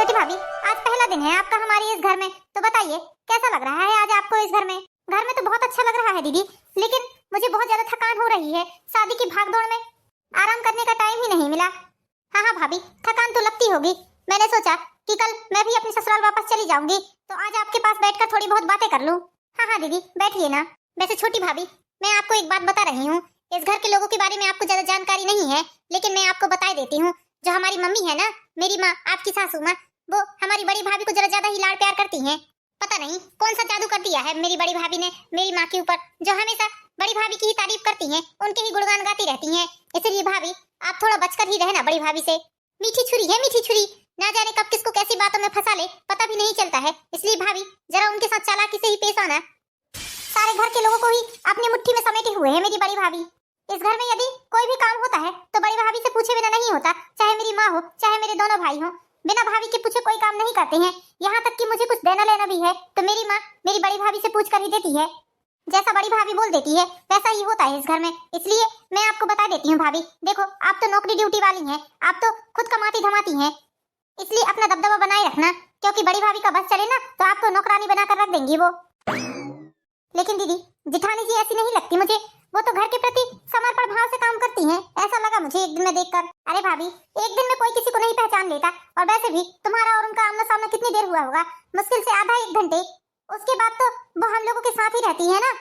छोटी भाभी, आज पहला दिन है आपका हमारे इस घर में, तो बताइए कैसा लग रहा है आज आपको इस घर में? घर में तो बहुत अच्छा लग रहा है दीदी, लेकिन मुझे बहुत ज्यादा थकान हो रही है। शादी की भागदौड़ में आराम करने का टाइम ही नहीं मिला। हाँ हाँ भाभी, थकान तो लगती होगी। मैंने सोचा कि कल मैं भी अपने ससुराल वापस चली जाऊंगी, तो आज आपके पास बैठकर थोड़ी बहुत बातें कर लूं। हाँ हाँ दीदी, बैठिए ना। वैसे छोटी भाभी, मैं आपको एक बात बता रही हूँ। इस घर के लोगों के बारे में आपको ज्यादा जानकारी नहीं है, लेकिन मैं आपको बता देती हूँ। जो हमारी मम्मी है ना, मेरी माँ, आपकी सासू माँ, वो हमारी बड़ी भाभी को जरा ज्यादा ही लाड प्यार करती हैं। पता नहीं कौन सा जादू कर दिया है मेरी बड़ी भाभी ने मेरी माँ के ऊपर, जो हमेशा बड़ी भाभी की ही तारीफ करती हैं, उनके ही गुणगान गाती रहती हैं। इसलिए भाभी, आप थोड़ा बचकर ही रहना बड़ी भाभी से। मीठी छुरी है मीठी छुरी, ना जाने कब किसको कैसी बातों में फंसा ले, पता भी नहीं चलता है। इसलिए भाभी, जरा उनके साथ चालाकी से ही पेश आना। सारे घर के लोगों को ही अपनी मुट्ठी में समेटे हुए है मेरी बड़ी भाभी। इस घर में यदि कोई भी काम होता है तो बड़ी भाभी से पूछे बिना नहीं होता, चाहे मेरी माँ हो चाहे मेरे दोनों भाई हो। बिना भाभी के पूछे कोई काम नहीं करते हैं। यहाँ तक कि मुझे कुछ देना लेना भी है तो मेरी माँ मेरी बड़ी भाभी से पूछ कर ही देती है। जैसा बड़ी भाभी बोल देती है वैसा ही होता है इस घर में। इसलिए मैं आपको बता देती हूँ भाभी, देखो आप तो नौकरी ड्यूटी वाली हैं, आप तो खुद कमाती धमाती हैं, इसलिए अपना दबदबा बनाए रखना, क्योंकि बड़ी भाभी का बस चले ना तो आपको नौकरानी बनाकर रख देंगी वो। लेकिन दीदी, जिठानी जी ऐसी नहीं लगती मुझे, वो तो घर के प्रति समर्पण भाव से काम करती हैं, ऐसा लगा मुझे एक दिन में देखकर। अरे भाभी, एक दिन में कोई किसी को नहीं पहचान लेता, और वैसे भी तुम्हारा और उनका आमना सामना कितनी देर हुआ होगा? मुश्किल से आधा एक घंटे। उसके बाद तो वो हम लोगों के साथ ही रहती है ना।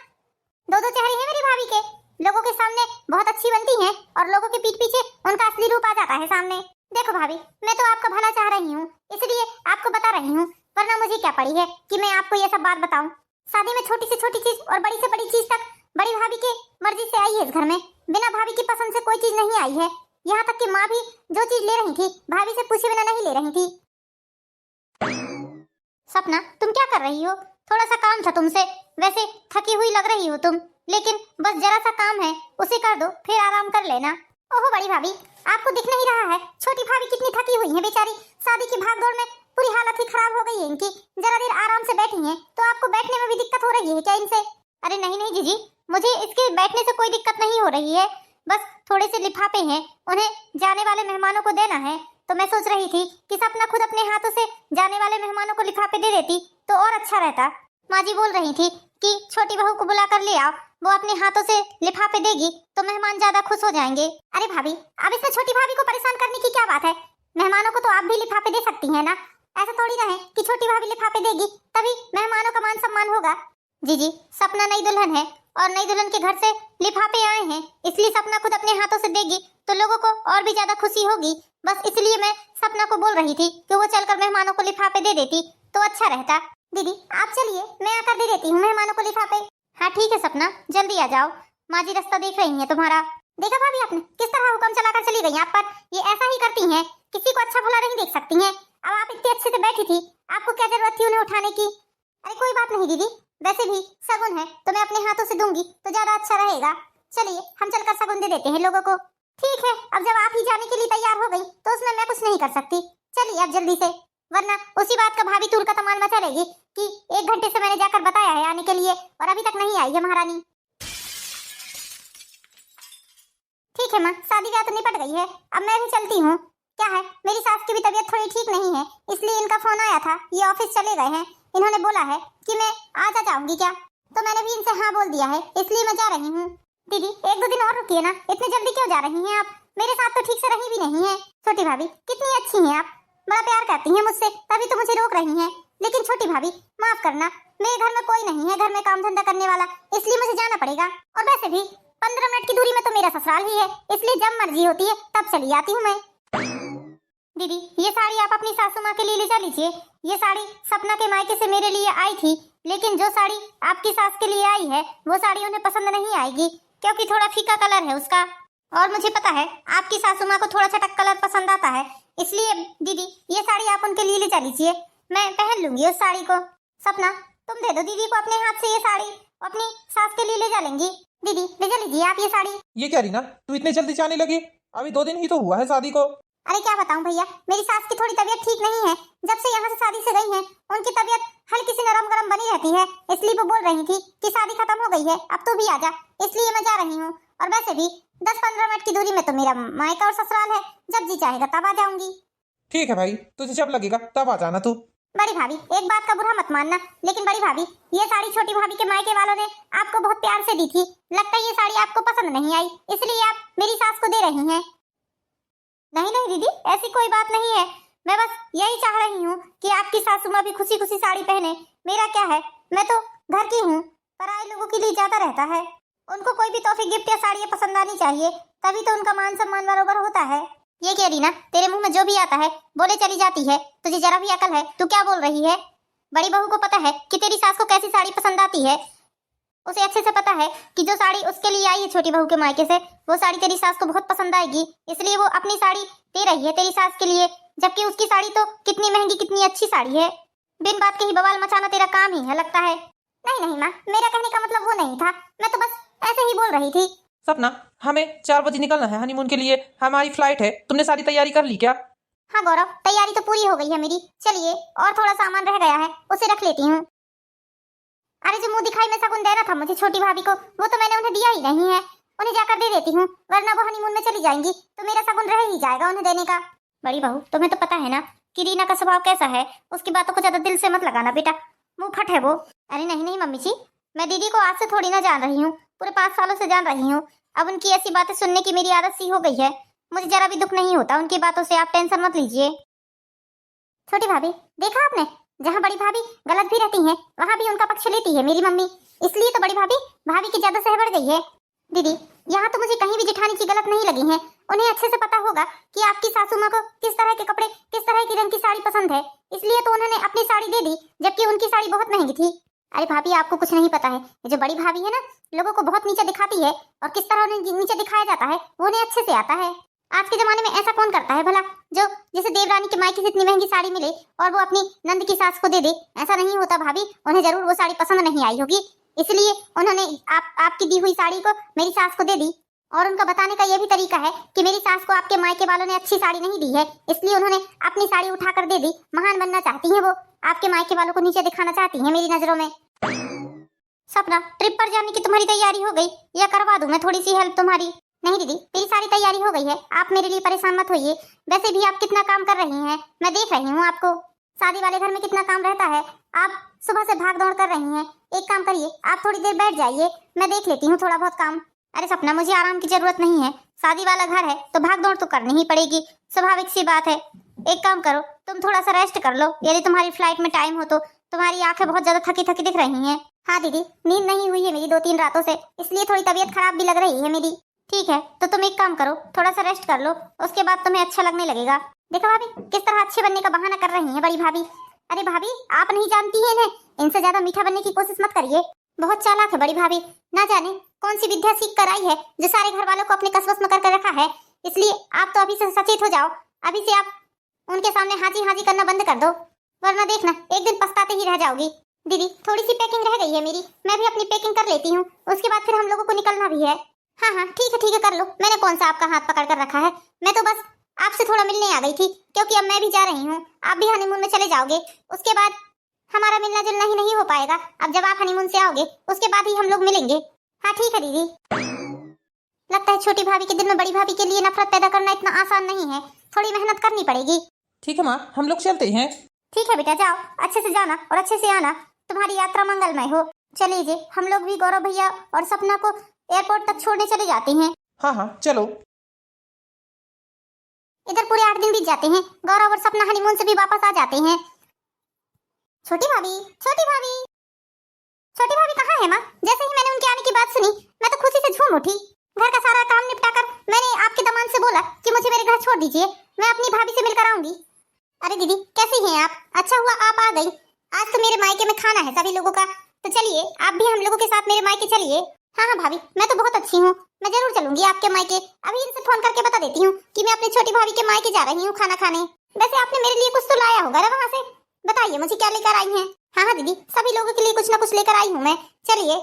दो दो चेहरे हैं मेरी भाभी के, लोगों के सामने बहुत अच्छी बनती हैं और लोगों के पीठ पीछे उनका असली रूप आ जाता है सामने। देखो भाभी, मैं तो आपका भला चाह रही हूँ, इसलिए आपको बता रही हूँ, वरना मुझे क्या पड़ी है कि मैं आपको ये सब बात बताऊं। शादी में छोटी से छोटी चीज और बड़ी से बड़ी चीज तक बड़ी भाभी की मर्जी से आई है इस घर में। बिना भाभी की पसंद से कोई चीज नहीं आई है। यहाँ तक कि माँ भी जो चीज ले रही थी भाभी से पूछे बिना नहीं ले रही थी। सपना, तुम क्या कर रही हो? थोड़ा सा काम था तुमसे। वैसे थकी हुई लग रही हो तुम, लेकिन बस जरा सा काम है, उसे कर दो, फिर आराम कर लेना। ओहो बड़ी भाभी, आपको दिख नहीं रहा है छोटी भाभी कितनी थकी हुई है बेचारी? शादी की भागदौड़ में पूरी हालत ही खराब हो गई है इनकी। जरा देर आराम से बैठी हैं तो आपको बैठने में भी दिक्कत हो रही है क्या इनसे? अरे नहीं नहीं जीजी, मुझे इसके बैठने से कोई दिक्कत नहीं हो रही है, बस थोड़े से लिफाफे हैं, उन्हें जाने वाले मेहमानों को देना है। तो मैं सोच रही थी कि सपना खुद अपने हाथों से जाने वाले मेहमानों को लिफाफे दे देती तो और अच्छा रहता। माँ जी बोल रही थी कि छोटी बहू को बुला कर ले आओ, वो अपने हाथों से लिफाफे देगी तो मेहमान ज्यादा खुश हो जाएंगे। अरे भाभी, अब इसमें छोटी भाभी को परेशान करने की क्या बात है? मेहमानों को तो आप भी लिफाफे दे सकती हैं ना। ऐसा थोड़ी ना है कि छोटी भाभी लिफाफे देगी तभी मेहमानों का मान सम्मान होगा। जी जी, सपना नई दुल्हन है और नई दुल्हन के घर से लिफाफे आए हैं, इसलिए सपना खुद अपने हाथों से देगी तो लोगों को और भी ज्यादा खुशी होगी। बस इसलिए मैं सपना को बोल रही थी कि वो चलकर मेहमानों को लिफाफे दे देती तो अच्छा रहता। दीदी आप चलिए, मैं आकर दे देती हूँ मेहमानों को लिफाफे। हाँ ठीक है सपना, जल्दी आ जाओ, माँ जी रास्ता देख रही है तुम्हारा। देखा भाभी आपने किस तरह हुक्म चलाकर चली गई आप पर? ये ऐसा ही करती हैं, किसी को अच्छा भला नहीं देख सकती हैं। अब आप इतने अच्छे से बैठी थी, आपको क्या जरूरत थी उन्हें उठाने की? अरे कोई बात नहीं दीदी, वैसे भी सगुन है तो मैं अपने हाथों से दूंगी तो ज्यादा अच्छा रहेगा। चलिए हम चलकर सगुन दे देते हैं लोगों को। ठीक है, अब जब आप ही जाने के लिए तैयार हो गई तो उसमें मैं कुछ नहीं कर सकती। चलिए अब जल्दी से, वरना उसी बात का भाभी तुल का तमाल मचा लेगी कि 1 घंटे से मैंने जाकर बताया है आने के लिए और अभी तक नहीं आई है महारानी। ठीक है माँ, शादी ब्याह तो निपट गई है, अब मैं भी चलती हूँ। क्या है, मेरी सास की भी तबीयत थोड़ी ठीक नहीं है, इसलिए इनका फोन आया था, ये ऑफिस चले गए हैं। इन्होंने बोला है कि मैं आ जाऊंगी क्या, तो मैंने भी इनसे हाँ बोल दिया है, इसलिए मैं जा रही हूँ। दीदी 1-2 दिन और रुकिए ना, इतने जल्दी क्यों जा रही हैं आप? मेरे साथ तो ठीक से रही भी नहीं है। छोटी भाभी कितनी अच्छी हैं आप, बड़ा प्यार करती हैं मुझसे, तभी तो मुझे रोक रही हैं। लेकिन छोटी भाभी माफ करना, मेरे घर में कोई नहीं है घर में काम धंधा करने वाला, इसलिए मुझे जाना पड़ेगा। और वैसे भी 15 मिनट की दूरी में तो मेरा ससुराल ही है, इसलिए जब मर्जी होती है तब चली आती हूँ मैं। दीदी ये साड़ी आप अपनी सासू माँ के लिए ले जा लीजिए। ये साड़ी सपना के मायके से मेरे लिए आई थी, लेकिन जो साड़ी आपकी सास के लिए आई है वो साड़ी उन्हें पसंद नहीं आएगी, क्योंकि थोड़ा फीका कलर है उसका। और मुझे पता है आपकी सासू माँ को थोड़ा चटक कलर पसंद आता है, इसलिए दीदी ये साड़ी आप उनके लिए ले जा लीजिए, मैं पहन लूंगी उस साड़ी को। सपना तुम दे दो दीदी को अपने हाथ से ये साड़ी, अपनी सास के लिए ले जा लेंगी। दीदी ले जा लीजिए आप ये साड़ी। ये क्या रीना, तू इतने जल्दी जाने लगी? अभी 2 दिन ही तो हुआ है शादी को। अरे क्या बताऊं भैया, मेरी सास की थोड़ी तबीयत ठीक नहीं है, जब से यहाँ से शादी से गई हैं उनकी तबीयत हल्की सी नरम गरम बनी रहती है, इसलिए वो बोल रही थी कि शादी खत्म हो गई है अब तू भी आ जा, इसलिए मैं जा रही हूँ। और वैसे भी 10-15 मिनट की दूरी में तो मेरा मायका और ससुराल है, जब जी चाहेगा तब आ जाऊंगी। ठीक है भाई, तुझे जब लगेगा तब आ जाना तू। बड़ी भाभी एक बात का बुरा मत मानना, लेकिन बड़ी भाभी ये साड़ी छोटी भाभी के मायके वालों ने आपको बहुत प्यार से दी थी। लगता है ये साड़ी आपको पसंद नहीं आई, इसलिए आप मेरी सास को दे रही हैं। नहीं नहीं दीदी, ऐसी कोई बात नहीं है। मैं बस यही चाह रही हूँ कि आपकी सासू माँ भी खुशी खुशी साड़ी पहने। मेरा क्या है, मैं तो घर की हूँ, पराए लोगों के लिए ज्यादा रहता है। उनको कोई भी तोहफे गिफ्ट या साड़ियाँ पसंद आनी चाहिए, तभी तो उनका मान सम्मान बराबर होता है। ये क्या रीना, तेरे मुंह में जो भी आता है बोले चली जाती है। तुझे जरा भी अकल है? तू क्या बोल रही है? बड़ी बहू को पता है कि तेरी सास को कैसी साड़ी पसंद आती है। उसे अच्छे से पता है कि जो साड़ी उसके लिए आई है छोटी बहू के मायके से, वो साड़ी तेरी सास को बहुत पसंद आएगी, इसलिए वो अपनी साड़ी दे रही है तेरी सास के लिए। जबकि उसकी साड़ी तो कितनी महंगी, कितनी अच्छी साड़ी है। बिन बात के ही बवाल मचाना तेरा काम ही है लगता है। नहीं नहीं माँ, मेरा कहने का मतलब वो नहीं था, मैं तो बस ऐसे ही बोल रही थी। सपना, हमें 4 बजे निकलना है हनीमून के लिए, हमारी फ्लाइट है। तुमने सारी तैयारी कर ली क्या? हाँ गौरव, तैयारी तो पूरी हो गई है मेरी। चलिए, और थोड़ा सामान रह गया है, उसे रख लेती हूँ। अरे जो मुंह दिखाई में शगुन देना था मुझे छोटी भाभी को, वो तो मैंने उन्हें दिया ही नहीं है। उन्हें जाकर दे देती हूँ, वरना वो हनीमून में चली जाएंगी तो मेरा शगुन रह ही जाएगा उन्हें देने का। बड़ी बहू, तुम्हें तो पता है ना कि रीना का स्वभाव कैसा है। उसकी बातों को ज्यादा दिल से मत लगाना बेटा, मुंह फट है वो। अरे नहीं नहीं मम्मी जी, मैं दीदी को आज से थोड़ी ना जान रही हूँ, पूरे 5 सालों से जान रही हूँ। अब उनकी ऐसी बातें सुनने की मेरी आदत सी हो गई है, मुझे जरा भी दुख नहीं होता उनकी बातों से। आप टेंशन मत लीजिए। छोटी भाभी, देखा आपने, जहाँ बड़ी भाभी गलत भी रहती हैं वहाँ भी उनका पक्ष लेती है मेरी मम्मी, इसलिए तो बड़ी भाभी की ज्यादा सह बढ़ गई है। दीदी, यहाँ तो मुझे कहीं भी जेठानी की गलत नहीं लगी है। उन्हें अच्छे से पता होगा कि आपकी सासू माँ को किस तरह के कपड़े, किस तरह की रंग की साड़ी पसंद है, इसलिए तो उन्होंने अपनी साड़ी दे दी, जबकि उनकी साड़ी बहुत महंगी थी। अरे भाभी, आपको कुछ नहीं पता है, ये जो बड़ी भाभी है ना, लोगों को बहुत नीचे दिखाती है, और किस तरह उन्हें नीचे दिखाया जाता है वो उन्हें अच्छे से आता है। आज के जमाने में ऐसा कौन करता है भला, जो जैसे देवरानी के मायके से इतनी महंगी साड़ी मिले और वो अपनी नंद की सास को दे दे। ऐसा नहीं होता भाभी, उन्हें जरूर वो साड़ी पसंद नहीं आई होगी, इसलिए उन्होंने आपकी दी हुई साड़ी को मेरी सास को दे दी। और उनका बताने का यह भी तरीका है कि मेरी सास को आपके मायके वालों ने अच्छी साड़ी नहीं दी है, इसलिए उन्होंने अपनी साड़ी उठाकर दे दी। महान बनना चाहती हैं वो, आपके मायके वालों को नीचे दिखाना चाहती हैं मेरी नजरों में। सपना, ट्रिप पर जाने की तुम्हारी तैयारी हो गई या करवा दूं मैं थोड़ी सी हेल्प तुम्हारी? नहीं दीदी, मेरी सारी तैयारी हो गई है, आप मेरे लिए परेशान मत होइए। वैसे भी आप कितना काम कर रही हैं, मैं देख रही हूँ आपको। शादी वाले घर में कितना काम रहता है, आप सुबह से भाग दौड़ कर रही हैं। एक काम करिए, आप थोड़ी देर बैठ जाइए, मैं देख लेती हूँ थोड़ा बहुत काम। अरे सपना, मुझे आराम की जरूरत नहीं है, शादी वाला घर है तो भाग दौड़ तो करनी ही पड़ेगी, स्वाभाविक सी बात है। एक काम करो, तुम थोड़ा सा रेस्ट कर लो, यदि तुम्हारी फ्लाइट में टाइम हो तो। तुम्हारी आंखें बहुत ज्यादा थकी थकी दिख रही हैं। हाँ दीदी, नींद नहीं हुई है मेरी 2-3 रातों से, इसलिए थोड़ी तबीयत खराब भी लग रही है मेरी। ठीक है, तो तुम एक काम करो, थोड़ा सा रेस्ट कर लो, उसके बाद तुम्हें अच्छा लगने लगेगा। देखो भाभी, किस तरह अच्छे बनने का बहाना कर रही हैं बड़ी भाभी। अरे भाभी, आप नहीं जानती है इन्हें, इनसे ज्यादा मीठा बनने की कोशिश मत करिए, बहुत चालाक है बड़ी भाभी। ना जाने कौन सी विद्या सीख कर आई है जो सारे घर वालों को अपने कस्बस में करके रखा है। इसलिए आप तो अभी से सचेत हो जाओ, अभी से आप उनके सामने हाजी हाजी करना बंद कर दो, वरना देखना एक दिन पछताते ही रह जाओगी। दीदी, थोड़ी सी पैकिंग रह गई है मेरी, मैं भी अपनी पैकिंग कर लेती हूँ, उसके बाद फिर हम लोगों को निकलना भी है। हाँ हाँ ठीक है कर लो, मैंने कौन सा आपका हाथ पकड़ कर रखा है, मैं तो बस आपसे थोड़ा मिलने आ गई थी, क्योंकि अब मैं भी जा रही हूँ, आप भी हनीमून में चले जाओगे, उसके बाद हमारा मिलना जुलना ही नहीं हो पाएगा। अब जब आप हनीमून से आओगे उसके बाद ही हम लोग मिलेंगे। हाँ ठीक है दीदी। लगता है छोटी भाभी के दिल में बड़ी भाभी के लिए नफरत पैदा करना इतना आसान नहीं है, थोड़ी मेहनत करनी पड़ेगी। ठीक है माँ, हम लोग चलते हैं। ठीक है बेटा, जाओ, अच्छे से जाना और अच्छे से आना, तुम्हारी यात्रा मंगलमय हो। चलिए जी, हम लोग भी गौरव भैया और सपना को एयरपोर्ट तक छोड़ने चले जाते हैं। हाँ चलो। इधर पूरे 8 दिन बीत जाते हैं, गौरव और सपना हनीमून से भी वापस आ जाते हैं। छोटी भाभी, छोटी भाभी, छोटी भाभी कहाँ है माँ? जैसे ही मैंने उनके आने की बात सुनी, मैं तो खुशी से झूम उठी। घर का सारा काम निपटाकर मैंने आपके दामाद से बोला कि मुझे मेरे घर छोड़ दीजिए, मैं अपनी भाभी से मिलकर आऊंगी। अरे दीदी, कैसी हैं आप? अच्छा हुआ आप आ गई, आज तो मेरे मायके में खाना है सभी लोगों का, तो चलिए आप भी हम लोगों के साथ मेरे मायके चलिए। हाँ भाभी, मैं तो बहुत अच्छी हूँ, मैं जरूर चलूंगी आपके मायके। अभी इनसे फोन करके बता देती हूँ कि मैं अपनी छोटी भाभी के मायके जा रही हूँ खाना खाने। वैसे आपने मेरे लिए कुछ तो लाया होगा ना वहाँ से, बताइए मुझे क्या लेकर आई हैं? हाँ दीदी, सभी लोगों के लिए कुछ ना कुछ लेकर आई हूँ मैं, चलिए।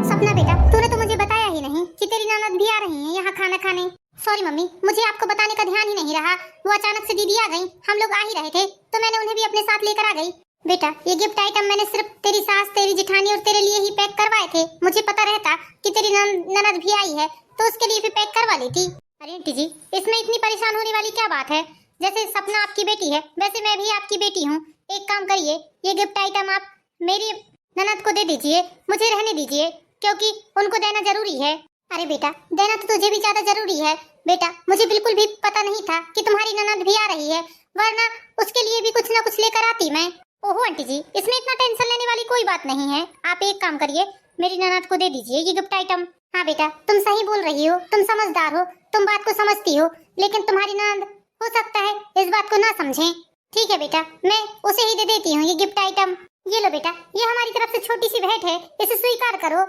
सपना बेटा, तूने तो मुझे बताया ही नहीं कि तेरी ननद भी आ रही है यहाँ खाना खाने। सॉरी मम्मी, मुझे आपको बताने का ध्यान ही नहीं रहा, वो अचानक से दीदी आ गई, हम लोग आ ही रहे थे तो मैंने उन्हें भी अपने साथ लेकर आ गई। बेटा, ये गिफ्ट आइटम मैंने सिर्फ तेरी सास, तेरी जेठानी और तेरे लिए ही पैक करवाए थे। मुझे पता रहता कि तेरी ननद भी आई है तो उसके लिए भी पैक करवा लेती। अरे आंटी जी, इसमें इतनी परेशान होने वाली क्या बात है? जैसे सपना आपकी बेटी है वैसे मैं भी आपकी बेटी हूँ। एक काम करिए, ये गिफ्ट आइटम आप मेरी ननद को दे दीजिए, मुझे रहने दीजिए, क्योंकि उनको देना जरूरी है। अरे बेटा, देना तो तुझे भी ज्यादा जरूरी है। बेटा, मुझे बिल्कुल भी पता नहीं था कि तुम्हारी ननद भी आ रही है, वरना उसके लिए भी कुछ ना कुछ लेकर आती मैं। ओहो आंटी जी, इसमें इतना टेंशन लेने वाली कोई बात नहीं है। आप एक काम करिए, मेरी ननद को दे दीजिए ये गिफ्ट आइटम। हाँ बेटा, तुम सही बोल रही हो, तुम समझदार हो, तुम बात को समझती हो, लेकिन तुम्हारी ननद हो सकता है इस बात को ना समझे। ठीक है बेटा, मैं उसे ही दे देती हूँ ये गिफ्ट आइटम। ये लो बेटा, ये हमारी तरफ से छोटी सी भेंट है, इसे स्वीकार करो।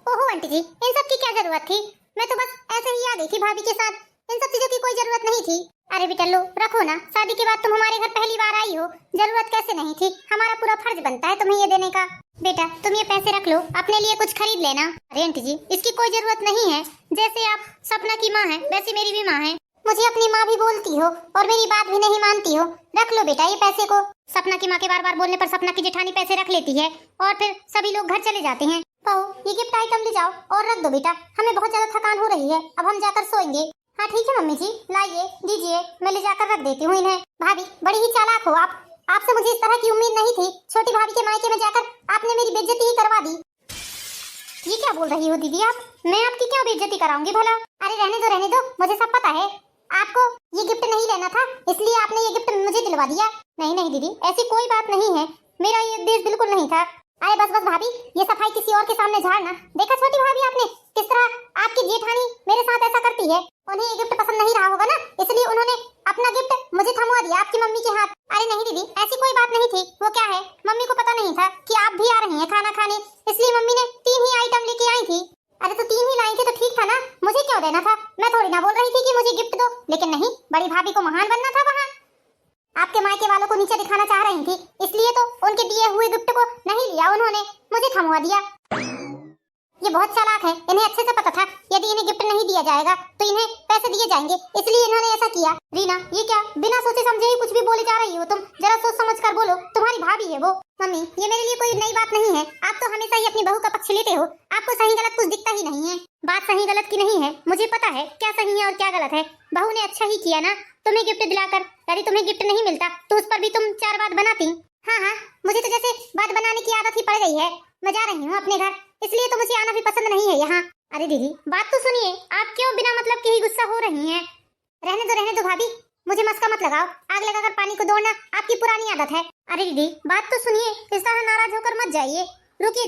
ओहो आंटी जी, इन सब की क्या जरूरत थी? मैं तो बस ऐसे ही आ गई थी भाभी के साथ, इन सब चीजों की कोई जरूरत नहीं थी। अरे बेटा लो, रखो ना, शादी के बाद तुम हमारे घर पहली बार आई हो, जरूरत कैसे नहीं थी? हमारा पूरा फर्ज बनता है तुम्हें ये देने का। बेटा तुम ये पैसे रख लो, अपने लिए कुछ खरीद लेना। अरे आंटी जी, इसकी कोई जरूरत नहीं है, जैसे आप सपना की माँ है वैसे मेरी भी माँ है। मुझे अपनी माँ भी बोलती हो और मेरी बात भी नहीं मानती हो। रख लो बेटा ये पैसे को। सपना की माँ के बार बार बोलने पर सपना की जेठानी पैसे रख लेती है और फिर सभी लोग घर चले जाते हैं। बहू, ये गिफ्ट आइटम ले जाओ और रख दो बेटा, हमें बहुत ज्यादा थकान हो रही है, अब हम जाकर सोएंगे। हाँ ठीक है मम्मी जी, लाइए दीजिए, मैं ले जाकर रख देती हूँ इन्हें। भाभी बड़ी ही चालाक हो आप, आपसे मुझे इस तरह की उम्मीद नहीं थी। छोटी भाभी के मायके में जाकर आपने मेरी बेइज्जती ही करवा दी। ये क्या बोल रही हो दीदी आप? मैं आपकी क्यों बेइज्जती कराऊंगी भला? अरे रहने दो, मुझे सब पता है। आपको ये गिफ्ट नहीं लेना था, इसलिए आपने ये गिफ्ट मुझे दिलवा दिया। नहीं दीदी, ऐसी कोई बात नहीं है, मेरा ये उद्देश्य बिल्कुल नहीं था। अरे बस भाभी, ये सफाई किसी और के सामने झाड़ना। देखा छोटी भाभी आपने किस तरह आपकी जेठानी मेरे साथ ऐसा करती है। उन्हें ये गिफ्ट पसंद नहीं रहा होगा ना, इसलिए उन्होंने अपना गिफ्ट मुझे थमवा दिया आपकी मम्मी के हाथ। अरे नहीं दीदी, ऐसी कोई बात नहीं थी। वो क्या है, मम्मी को पता नहीं था कि आप भी आ रही हैं खाना खाने, इसलिए मम्मी ने 3 ही आइटम लेके आई थी। अरे तो 3 ही लाई थी तो ठीक था ना, मुझे क्यों देना था? मैं थोड़ी ना बोल रही थी कि मुझे गिफ्ट दो, लेकिन नहीं, बड़ी भाभी को महान बनना था वहाँ। आपके मायके वालों को नीचे दिखाना चाह रही थी, इसलिए तो उनके दिए हुए गिफ्ट को नहीं लिया उन्होंने, मुझे थमवा दिया। ये बहुत चालाक है, इन्हें अच्छे से पता था यदि इन्हें गिफ्ट नहीं दिया जाएगा तो इन्हें पैसे दिए जाएंगे, इसलिए इन्होंने ऐसा किया। रीना, ये क्या बिना सोचे समझे ही कुछ भी बोले जा रही हो तुम? जरा सोच समझ कर बोलो, तुम्हारी भाभी है वो। मम्मी, ये मेरे लिए कोई नई बात नहीं है, आप तो हमेशा ही अपनी बहू का पक्ष लेते हो, आपको सही गलत कुछ दिखता ही नहीं है। बात सही गलत की नहीं है, मुझे पता है क्या सही है और क्या गलत है। बहू ने अच्छा ही किया ना तुम्हें गिफ्ट दिलाकर, यदि तुम्हें गिफ्ट नहीं मिलता तो उस पर भी तुम 4 बात बनाती। हाँ, मुझे तो जैसे बात बनाने की आदत ही पड़ गई है। मैं जा रही हूँ अपने घर, इसलिए तो मुझे आना भी पसंद नहीं है यहाँ। अरे दीदी बात तो सुनिए, आप क्यों बिना मतलब के ही गुस्सा हो रही हैं? रहने दो भाभी, मुझे मस्का मत लगाओ, आग लगाकर पानी को दौड़ना आपकी पुरानी आदत है। अरे दीदी बात तो सुनिए, इस तरह नाराज होकर मत जाइए। रुकिए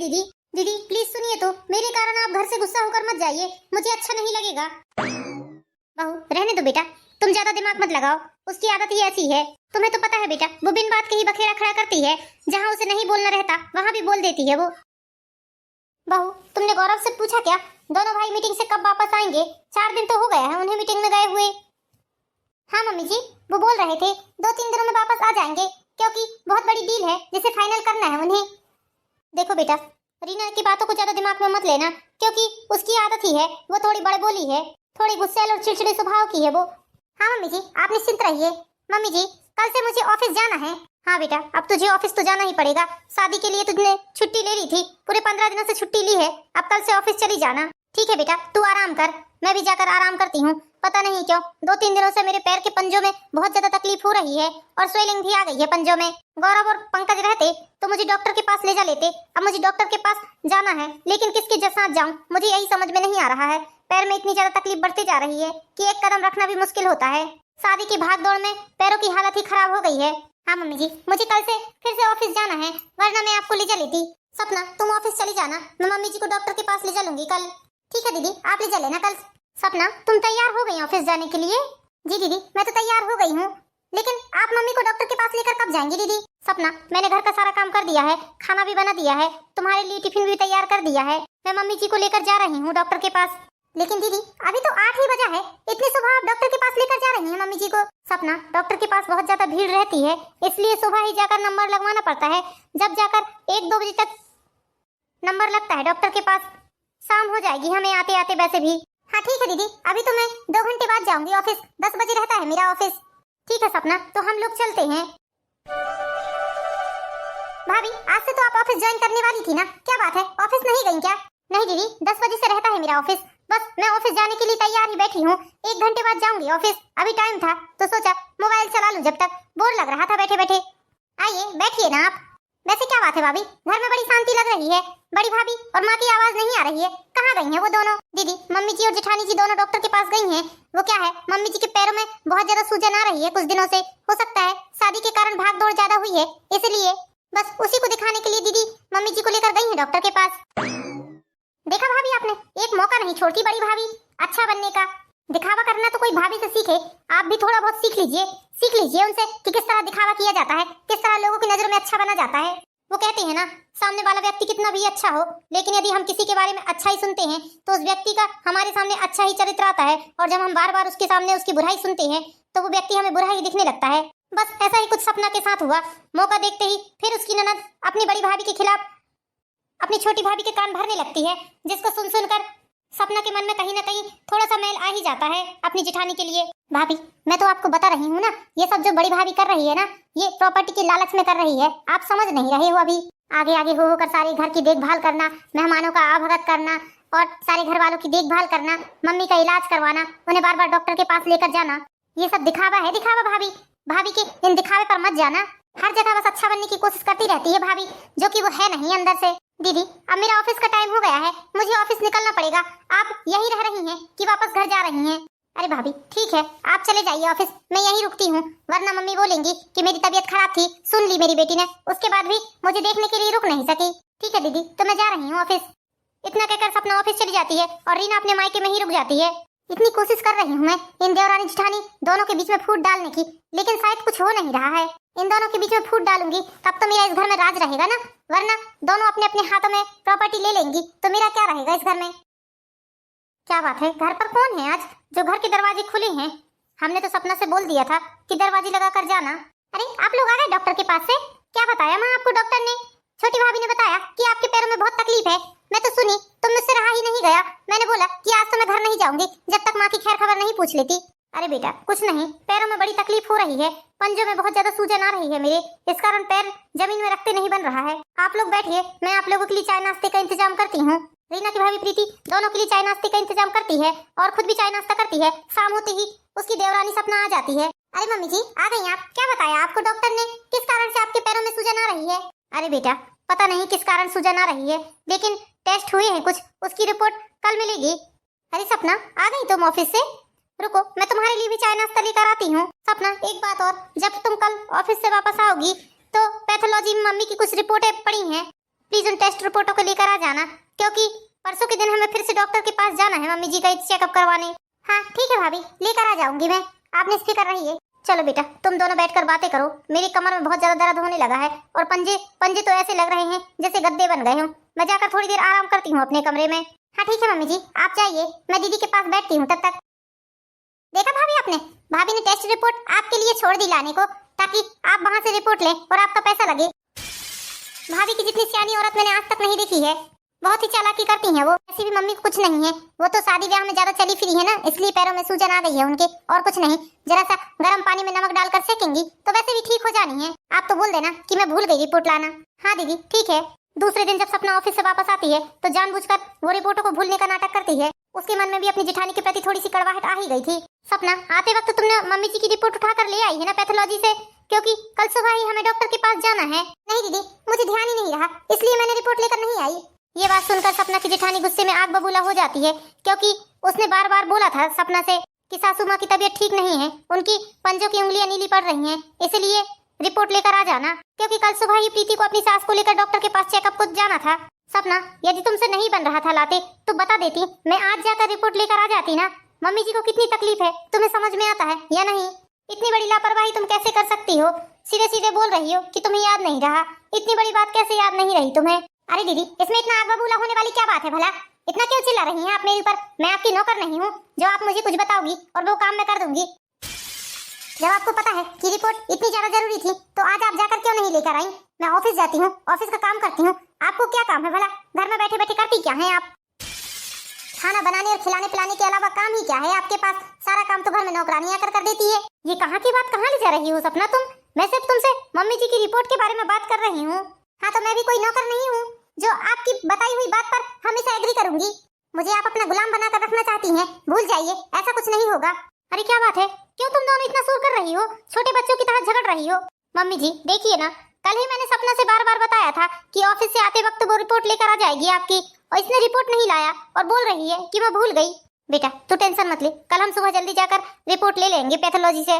दीदी प्लीज सुनिए तो, मेरे कारण आप घर से गुस्सा होकर मत जाइए, मुझे अच्छा नहीं लगेगा। बहू रहने दो बेटा, तुम ज्यादा दिमाग मत लगाओ, उसकी आदत ही ऐसी है। तुम्हें तो पता है बेटा, वो बिन बात के ही बखेड़ा खड़ा करती है, जहाँ उसे नहीं बोलना रहता वहाँ भी बोल देती है वो। बहू तुमने गौरव से पूछा क्या, दोनों भाई मीटिंग से कब वापस आएंगे? 4 दिन तो हो गया है उन्हें मीटिंग में गए हुए। हाँ मम्मी जी, वो बोल रहे थे 2-3 दिनों में वापस आ जाएंगे, क्योंकि बहुत बड़ी डील है जिसे फाइनल करना है उन्हें। देखो बेटा, रीना की बातों को ज्यादा दिमाग में मत लेना, क्योंकि उसकी आदत ही है, वो थोड़ी बड़बोली है, थोड़ी गुस्सैल और चिड़चिड़े स्वभाव की है वो। हाँ मम्मी जी, आप निश्चिंत रहिए। मम्मी जी, कल से मुझे ऑफिस जाना है। हाँ बेटा, अब तुझे ऑफिस तो जाना ही पड़ेगा, शादी के लिए तुझने छुट्टी ले ली थी, पूरे 15 दिनों से छुट्टी ली है, अब कल से ऑफिस चली जाना। ठीक है बेटा, तू आराम कर, मैं भी जाकर आराम करती हूँ। पता नहीं क्यों 2-3 दिनों से मेरे पैर के पंजों में बहुत ज्यादा तकलीफ हो रही है और स्वेलिंग भी आ गई है पंजों में। गौरव और पंकज रहते तो मुझे डॉक्टर के पास ले जा लेते, अब मुझे डॉक्टर के पास जाना है, लेकिन किसके साथ जाऊँ मुझे यही समझ में नहीं आ रहा है। पैर में इतनी ज्यादा तकलीफ बढ़ती जा रही है कि एक कदम रखना भी मुश्किल होता है। शादी की भाग दौड़ में पैरों की हालत ही खराब हो गई है। हाँ मम्मी जी, मुझे कल से फिर से ऑफिस जाना है, वरना मैं आपको ले जा लेती। सपना तुम ऑफिस चली जाना, मैं मम्मी जी को डॉक्टर के पास ले जा लूंगी कल। ठीक है दीदी, आप ले जा लेना कल। सपना तुम तैयार हो गई ऑफिस जाने के लिए? जी दीदी, मैं तो तैयार हो गई हूँ, लेकिन आप मम्मी को डॉक्टर के पास लेकर कब जाएंगी दीदी? सपना, मैंने घर का सारा काम कर दिया है, खाना भी बना दिया है, तुम्हारे लिए टिफिन भी तैयार कर दिया है, मैं मम्मी जी को लेकर जा रही हूँ डॉक्टर के पास। लेकिन दीदी अभी तो 8 ही बजा है, इतनी सुबह आप डॉक्टर के पास लेकर जा रही हैं मम्मी जी को? सपना, डॉक्टर के पास बहुत ज्यादा भीड़ रहती है, इसलिए सुबह ही जाकर नंबर लगवाना पड़ता है, जब जाकर 1-2 बजे तक नंबर लगता है डॉक्टर के पास। शाम हो जाएगी हमें आते आते वैसे भी। हाँ ठीक है दीदी, अभी तो मैं 2 घंटे बाद जाऊंगी ऑफिस, 10 बजे रहता है मेरा ऑफिस। ठीक है सपना, तो हम लोग चलते हैं। भाभी आज से तो आप ऑफिस ज्वाइन करने वाली थी ना, क्या बात है ऑफिस नहीं गई क्या? नहीं दीदी, 10 बजे से रहता है मेरा ऑफिस, बस मैं ऑफिस जाने के लिए तैयार ही बैठी हूँ। 1 घंटे बाद जाऊंगी ऑफिस। अभी टाइम था तो सोचा मोबाइल चला लूं, जब तक बोर लग रहा था बैठे बैठे। आइए बैठिए ना आप। वैसे क्या बात है भाभी, घर में बड़ी शांति लग रही है। बड़ी भाभी और माँ की आवाज नहीं आ रही है, कहाँ गई हैं वो दोनों? दीदी, मम्मी जी और जेठानी जी दोनों डॉक्टर के पास गई हैं। वो क्या है, मम्मी जी के पैरों में बहुत ज्यादा सूजन आ रही है कुछ दिनों से। हो सकता है शादी के कारण भाग दौड़ ज्यादा हुई है, इसलिए बस उसी को दिखाने के लिए दीदी मम्मी जी को लेकर गई है डॉक्टर के पास। देखा भाभी, आपने एक मौका नहीं छोड़ती बड़ी भाभी अच्छा बनने का। दिखावा करना तो कोई भाभी से सीखे, आप भी थोड़ा बहुत सीख लीजिए उनसे कि किस तरह दिखावा किया जाता है, किस तरह लोगों की नजरों में अच्छा बना जाता है। वो कहते हैं ना, सामने वाला व्यक्ति कितना भी अच्छा हो, लेकिन यदि हम किसी के बारे में अच्छा ही सुनते हैं तो उस व्यक्ति का हमारे सामने अच्छा ही चरित्र आता है, और जब हम बार बार उसके सामने उसकी बुराई सुनते हैं तो वो व्यक्ति हमें बुरा ही दिखने लगता है। बस ऐसा ही कुछ सपना के साथ हुआ। मौका देखते ही फिर उसकी ननद अपनी बड़ी भाभी के खिलाफ अपनी छोटी भाभी के कान भरने लगती है, जिसको सुन सुनकर सपना के मन में कहीं ना कहीं थोड़ा सा मैल आ ही जाता है अपनी जेठानी के लिए। भाभी, मैं तो आपको बता रही हूँ ना, ये सब जो बड़ी भाभी कर रही है ना, ये प्रॉपर्टी के लालच में कर रही है। आप समझ नहीं रहे हो। अभी आगे आगे हो कर सारे घर की देखभाल करना, मेहमानों का आभगत करना और सारे घर वालों की देखभाल करना, मम्मी का इलाज करवाना, उन्हें बार बार डॉक्टर के पास लेकर जाना, ये सब दिखावा है। दिखावा भाभी, भाभी के इन दिखावे पर मत जाना। हर जगह बस अच्छा बनने की कोशिश करती रहती है भाभी, जो कि वो है नहीं अंदर से। दीदी, अब मेरा ऑफिस का टाइम हो गया है, मुझे ऑफिस निकलना पड़ेगा। आप यहीं रह रही हैं कि वापस घर जा रही हैं? अरे भाभी ठीक है, आप चले जाइए ऑफिस, मैं यहीं रुकती हूँ, वरना मम्मी बोलेंगी कि मेरी तबीयत खराब थी। सुन ली मेरी बेटी ने, उसके बाद भी मुझे देखने के लिए रुक नहीं सकी। ठीक है दीदी, तो मैं जा रही हूँ ऑफिस। इतना कहकर सपना ऑफिस चली जाती है और रीना अपने मायके में ही रुक जाती है। इतनी कोशिश कर रही हूँ मैं इन देवरानी जेठानी दोनों के बीच में फूट डालने की, लेकिन शायद कुछ हो नहीं रहा है। इन दोनों के बीच में फूट डालूंगी तब तो मेरा इस घर में राज रहेगा ना, वरना दोनों अपने अपने हाथों में प्रॉपर्टी ले लेंगी तो मेरा क्या रहेगा इस घर में। क्या बात है, घर पर कौन है आज जो घर के दरवाजे खुले हैं? हमने तो सपना से बोल दिया था कि दरवाजे लगा कर जाना। अरे आप लोग आ गए डॉक्टर के पास से? क्या बताया माँ आपको डॉक्टर ने? छोटी भाभी ने बताया कि आपके पैरों में बहुत तकलीफ है। मैं तो सुनी तो मुझसे रहा ही नहीं गया। मैंने बोला कि आज तो मैं घर नहीं जाऊंगी जब तक माँ की खैर खबर नहीं पूछ लेती। अरे बेटा कुछ नहीं, पैरों में बड़ी तकलीफ हो रही है, पंजों में बहुत ज्यादा सूजन आ रही है मेरे, इस कारण पैर जमीन में रखते नहीं बन रहा है। आप लोग बैठिए, मैं आप लोगों के लिए चाय नाश्ते का इंतजाम करती हूँ। रीना की भाभी प्रीति दोनों के लिए चाय नाश्ते का इंतजाम करती है और खुद भी चाय नाश्ता करती है। शाम होते ही उसकी देवरानी सपना आ जाती है। अरे मम्मी जी आ गई आप? क्या बताया आपको डॉक्टर ने? किस कारण से आपके पैरों में सूजन आ रही है? अरे बेटा पता नहीं किस कारण सूजन आ रही है, लेकिन टेस्ट हुए हैं कुछ, उसकी रिपोर्ट कल मिलेगी। अरे सपना आ गई तुम ऑफिस से? रुको मैं तुम्हारे लिए भी चाय नाश्ता लेकर आती हूँ। सपना एक बात और, जब तुम कल ऑफिस से वापस आओगी तो पैथोलॉजी में मम्मी की कुछ रिपोर्टें पड़ी हैं, प्लीज उन टेस्ट रिपोर्टों को लेकर आ जाना, क्योंकि परसों के दिन हमें फिर से डॉक्टर के पास जाना है मम्मी जी का चेकअप करवाने। हाँ ठीक है भाभी, लेकर आ जाऊंगी मैं, आप निश्चिंत रहिए। चलो बेटा तुम दोनों बैठकर बातें करो, मेरी कमर में बहुत ज्यादा दर्द होने लगा है और पंजे पंजे तो ऐसे लग रहे हैं जैसे गद्दे बन गए हों। मैं जाकर थोड़ी देर आराम करती हूँ अपने कमरे में। हाँ ठीक है मम्मी जी, आप जाइए, मैं दीदी के पास बैठती हूँ तब तक। देखा भाभी आपने, भाभी ने टेस्ट रिपोर्ट आपके लिए छोड़ दी लाने को, ताकि आप वहाँ से रिपोर्ट लें और आपका पैसा लगे। भाभी की जितनी सियानी औरत मैंने आज तक नहीं देखी है, बहुत ही चालाकी करती हैं वो। ऐसी भी मम्मी को कुछ नहीं है, वो तो शादी ब्याह में ज्यादा चली फिरी है ना, इसलिए पैरों में सूजन आ गई है उनके, और कुछ नहीं। जरा सा गर्म पानी में नमक डालकर सेकेंगी तो वैसे भी ठीक हो जानी है। आप तो बोल देना कि मैं भूल गई रिपोर्ट लाना। हाँ दीदी ठीक है। दूसरे दिन जब सपना ऑफिस से वापस आती है तो जानबूझकर वो रिपोर्टों को भूलने का नाटक करती है। उसके मन में भी अपनी जेठानी के प्रति थोड़ी सी कड़वाहट आ ही गई थी। सपना आते वक्त तुमने मम्मी जी की रिपोर्ट उठाकर ले आई है ना पैथोलॉजी से, क्योंकि कल सुबह ही हमें डॉक्टर के पास जाना है। नहीं दीदी मुझे ध्यान ही नहीं रहा, इसलिए मैंने रिपोर्ट लेकर नहीं आई। ये बात सुनकर सपना की जेठानी गुस्से में आग बबूला हो जाती है, क्योंकि उसने बार बार बोला था सपना से कि सासू माँ की तबीयत ठीक नहीं है, उनकी पंजों की उंगलियां नीली पड़ रही हैं, इसलिए रिपोर्ट लेकर आ जाना। क्योंकि कल सुबह ही प्रीति को अपनी सास को लेकर डॉक्टर के पास चेकअप को जाना था। सपना यदि तुमसे नहीं बन रहा था लाते तो बता देती, मैं आज जाकर रिपोर्ट लेकर आ जाती ना। मम्मी जी को कितनी तकलीफ है तुम्हें समझ में आता है या नहीं? इतनी बड़ी लापरवाही तुम कैसे कर सकती हो? सीधे सीधे बोल रही हो कि तुम्हें याद नहीं रहा, इतनी बड़ी बात कैसे याद नहीं रही तुम्हें? अरे दीदी इसमें इतना आग बबूला होने वाली क्या बात है भला? इतना क्यों चिल्ला रही हैं आप मेरे ऊपर? मैं आपकी नौकर नहीं हूँ जो आप मुझे कुछ बताओगी और वो काम मैं कर दूंगी। जब आपको पता है कि रिपोर्ट इतनी ज्यादा जरूरी थी तो आज आप जाकर क्यों नहीं लेकर आई? मैं ऑफिस जाती हूँ, ऑफिस का काम करती हूँ, आपको क्या काम है भला? घर में बैठे बैठे करती क्या है आप? खाना बनाने और खिलाने पिलाने के अलावा काम ही क्या है आपके पास? सारा काम तो घर में नौकरानी आकर कर देती है। ये कहाँ की बात कहाँ ले जा रही हो सपना तुम? मैं सिर्फ तुमसे मम्मी जी की रिपोर्ट के बारे में बात कर रही हूँ। हाँ तो मैं भी कोई नौकर नहीं हूँ जो आपकी बताई हुई बात पर हमेशा एग्री करूंगी। मुझे आप अपना गुलाम बनाकर रखना चाहती हैं। भूल जाइए, ऐसा कुछ नहीं होगा। अरे क्या बात है, क्यों तुम दोनों इतना शोर कर रही हो, छोटे बच्चों की तरह झगड़ रही हो? मम्मी जी देखिए ना, कल ही मैंने सपना से बार बार बताया था कि ऑफिस से आते वक्त वो रिपोर्ट लेकर आ जाएगी आपकी, और इसने रिपोर्ट नहीं लाया और बोल रही है कि मैं भूल गई। बेटा तू टेंशन मत ले, कल हम सुबह जल्दी जाकर रिपोर्ट ले लेंगे पैथोलॉजी से।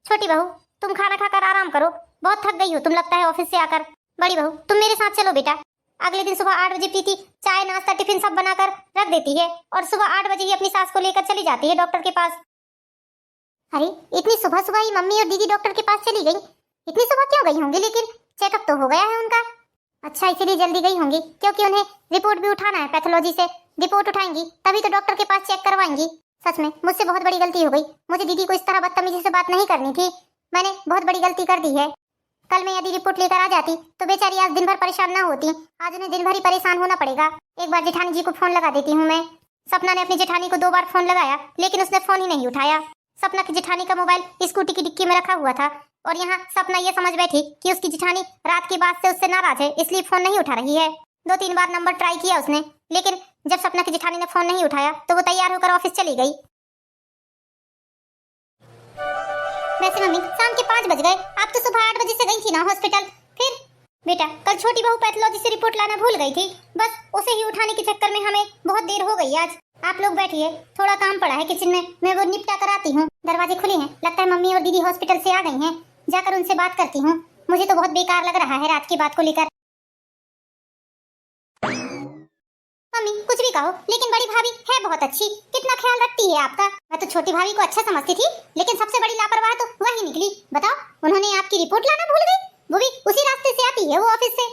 छोटी बहू तुम खाना खाकर आराम करो, बहुत थक गई हो तुम लगता है ऑफिस से आकर। बड़ी बहू तुम मेरे साथ चलो बेटा। अगले दिन सुबह 8 बजे प्रीति चाय नाश्ता टिफिन सब बनाकर रख देती है और सुबह 8 बजे ही अपनी सास को लेकर चली जाती है डॉक्टर के पास। अरे इतनी सुबह सुबह ही मम्मी और दीदी डॉक्टर के पास चली गई? इतनी सुबह क्यों गई होंगी? लेकिन चेकअप तो हो गया है उनका। अच्छा इसीलिए जल्दी गई होंगी, क्योंकि उन्हें रिपोर्ट भी उठाना है पैथोलॉजी से। रिपोर्ट उठाएंगी तभी तो डॉक्टर के पास चेक करवाएंगी। सच में मुझसे बहुत बड़ी गलती हो गई, मुझे दीदी को इस तरह बदतमीजी से बात नहीं करनी थी। मैंने बहुत बड़ी गलती कर दी है। कल मैं यदि रिपोर्ट लेकर आ जाती तो बेचारी आज दिन भर परेशान ना होती। आज उन्हें दिन भर ही परेशान होना पड़ेगा। एक बार जेठानी जी को फोन लगा देती हूँ मैं। सपना ने अपनी जेठानी को 2 बार फोन लगाया लेकिन उसने फोन ही नहीं उठाया। सपना की जेठानी का मोबाइल स्कूटी की डिक्की में रखा हुआ था और यहाँ सपना ये समझ बैठी कि उसकी जेठानी रात की बात से उससे नाराज है, इसलिए फोन नहीं उठा रही है। 2-3 बार नंबर ट्राई किया उसने, लेकिन जब सपना की जेठानी ने फोन नहीं उठाया तो वो तैयार होकर ऑफिस चली गई। वैसे मम्मी शाम के 5 बज गए, आप तो सुबह 8 बजे से गई थी ना हॉस्पिटल। फिर बेटा कल छोटी बहू पैथोलॉजी से रिपोर्ट लाना भूल गई थी, बस उसे ही उठाने के चक्कर में हमें बहुत देर हो गई आज। आप लोग बैठिए, थोड़ा काम पड़ा है किचन में, मैं वो निपटा कर आती हूँ। दरवाजे खुले हैं, लगता है मम्मी और दीदी हॉस्पिटल से आ गई हैं। जाकर उनसे बात करती हूँ। मुझे तो बहुत बेकार लग रहा है रात की बात को लेकर। मम्मी कुछ भी कहो लेकिन बड़ी भाभी है बहुत अच्छी, कितना ख्याल रखती है आपका। मैं तो छोटी भाभी को अच्छा समझती थी, लेकिन सबसे बड़ी लापरवाह तो वही निकली। बताओ, उन्होंने आपकी रिपोर्ट लाना भूल गई, वो भी उसी रास्ते से आती है वो ऑफिस से।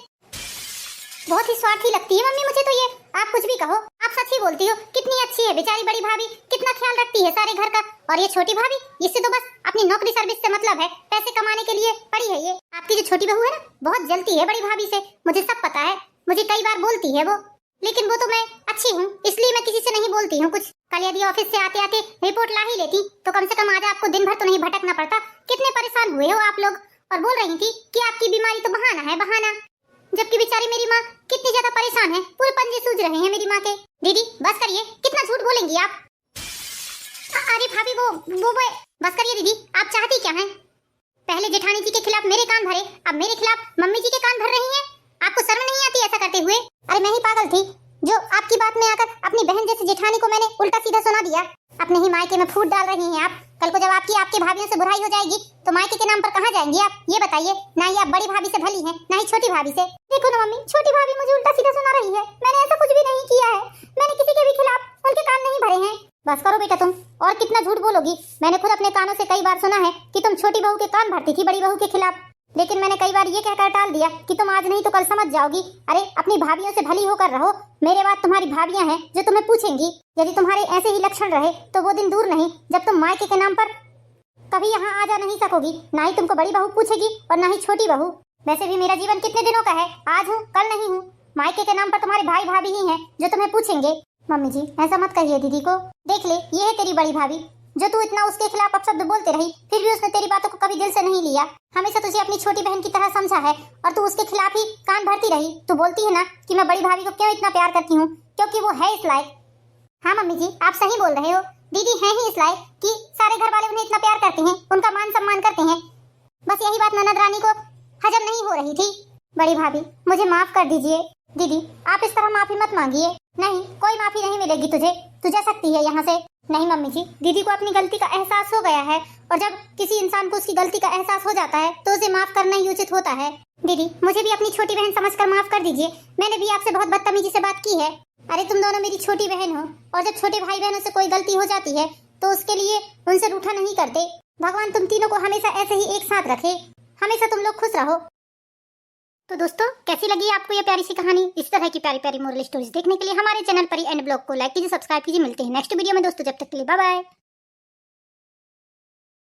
बहुत ही स्वार्थी लगती है मम्मी मुझे तो ये। आप कुछ भी कहो, आप सच ही बोलती हो। कितनी अच्छी है बेचारी बड़ी भाभी, कितना ख्याल रखती है सारे घर का। और ये छोटी भाभी, इससे तो बस अपनी नौकरी सर्विस से मतलब है, पैसे कमाने के लिए पड़ी है ये। आपकी जो छोटी बहू है ना, बहुत जलती है बड़ी भाभी से, मुझे सब पता है। मुझे कई बार बोलती है वो, लेकिन वो तो मैं अच्छी हूँ इसलिए मैं किसी से नहीं बोलती हूँ कुछ। कल यदि ऑफिस से आते आते रिपोर्ट ला ही लेती तो कम से कम आज आपको दिन भर तो नहीं भटकना पड़ता। कितने परेशान हुए हो आप लोग, और बोल रही थी कि आपकी बीमारी तो बहाना है बहाना, जबकि बेचारी मेरी माँ कितनी ज्यादा परेशान है, पूरे पंजे सूज रहे हैं मेरी माँ के। दीदी बस करिए, कितना झूठ बोलेंगी आप। अरे भाभी वो बस करिए दीदी, आप चाहती क्या हैं? पहले जेठानी जी के खिलाफ मेरे कान भरे, अब मेरे खिलाफ मम्मी जी के कान भर रही हैं। आपको शर्म नहीं आती ऐसा करते हुए? अरे मैं ही पागल थी जो आपकी बात में आकर अपनी बहन जैसी जेठानी को मैंने उल्टा सीधा सुना दिया। अपने ही मायके में फूट डाल रही हैं आप। कल को जब आपके भाभियों से बुराई हो जाएगी तो मायके के नाम पर कहाँ जाएंगी आप, ये बताइए। ना ही आप बड़ी भाभी से भली हैं, ना ही छोटी भाभी से। देखो ना मम्मी, छोटी भाभी मुझे उल्टा सीधा सुना रही है। मैंने ऐसा कुछ भी नहीं किया है, मैंने किसी के भी खिलाफ उनके कान नहीं भरे हैं। बस करो बेटा तुम, और कितना झूठ बोलोगी। मैंने खुद अपने कानों से कई बार सुना है कि तुम छोटी बहू के कान भरती थी बड़ी बहू के खिलाफ, लेकिन मैंने कई बार ये कहकर टाल दिया कि तुम आज नहीं तो कल समझ जाओगी। अरे अपनी भाभियों से भली होकर रहो, मेरे बाद तुम्हारी भाभियां हैं जो तुम्हें पूछेंगी। यदि तुम्हारे ऐसे ही लक्षण रहे तो वो दिन दूर नहीं जब तुम मायके के नाम पर कभी यहाँ आ जा नहीं सकोगी। ना ही तुमको बड़ी बहू पूछेगी और ना ही छोटी बहू। वैसे भी मेरा जीवन कितने दिनों का है, आज हूँ कल नहीं हूँ। मायके के नाम पर तुम्हारे भाई भाभी ही हैं जो तुम्हें पूछेंगे। मम्मी जी ऐसा मत कहिए दीदी को, देख ले ये है तेरी बड़ी भाभी जो तू इतना उसके खिलाफ अपशब्द बोलते रही, फिर भी उसने तेरी बातों को कभी दिल से नहीं लिया। हमेशा तुझे अपनी छोटी बहन की तरह समझा है और तू उसके खिलाफ ही कान भरती रही। तू बोलती है ना कि मैं बड़ी भाभी को क्यों इतना प्यार करती हूँ, क्योंकि वो है इस लायक। हाँ मम्मी जी आप सही बोल रहे हो, दीदी है ही इस लायक कि सारे घर वाले उन्हें इतना प्यार करते हैं, उनका मान सम्मान करते हैं। बस यही बात ननद रानी को हजम नहीं हो रही थी। बड़ी भाभी मुझे माफ कर दीजिए। दीदी आप इस तरह माफी मत मांगिए, नहीं कोई माफी नहीं मिलेगी तुझे, तू जा सकती है यहाँ से। नहीं मम्मी जी, दीदी को अपनी गलती का एहसास हो गया है और जब किसी इंसान को उसकी गलती का एहसास हो जाता है तो उसे माफ करना ही उचित होता है। दीदी मुझे भी अपनी छोटी बहन समझकर माफ कर दीजिए, मैंने भी आपसे बहुत बदतमीजी से बात की है। अरे तुम दोनों मेरी छोटी बहन हो और जब छोटे भाई बहनों से कोई गलती हो जाती है तो उसके लिए उनसे रूठा नहीं करते। भगवान तुम तीनों को हमेशा ऐसे ही एक साथ रखे, हमेशा तुम लोग खुश रहो। तो दोस्तों कैसी लगी आपको ये प्यारी सी कहानी? इस तरह की प्यारी प्यारी मोरल स्टोरीज देखने के लिए हमारे चैनल परी एंड ब्लॉग को लाइक कीजिए, सब्सक्राइब कीजिए। मिलते हैं नेक्स्ट वीडियो में दोस्तों, जब तक के लिए बाय बाय।